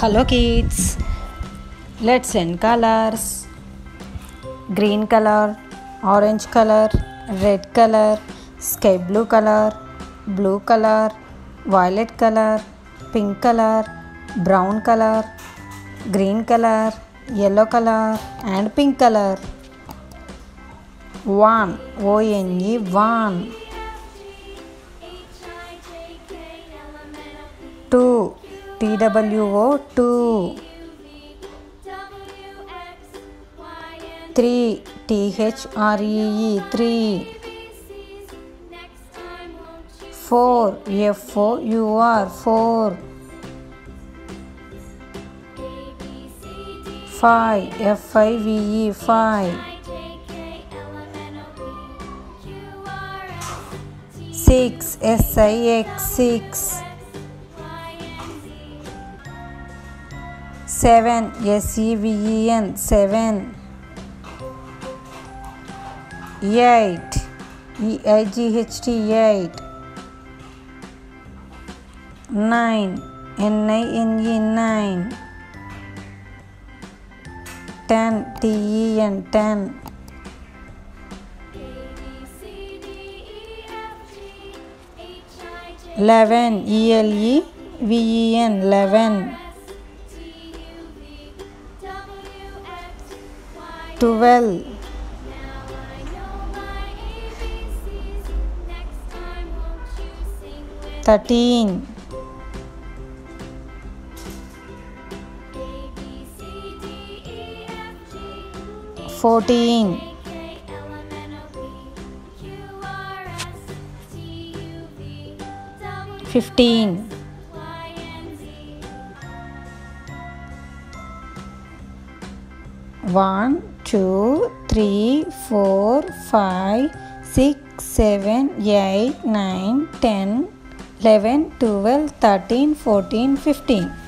Hello kids, let's learn colors. Green color, orange color, red color, sky blue color, violet color, pink color, brown color, green color, yellow color and pink color. One, O-N-E, one. Two, T-W-O, two. Three, T-H-R-E-E, three. Four, F-O-U-R, four. Five, F-I-V-E, five. Six, S-I-X, six. Seven, S-E-V-E-N, seven. Eight, E-I-G-H-T, eight. Nine, N-I-N-E, nine. 10, T-E-N, ten. 11, E-L-E-V-E-N, 11. 12, 13, 14, 15, 1, 2, 3, 4, 5, 6, 7, 8, 9, 10, 11, 12, 13, 14, 15.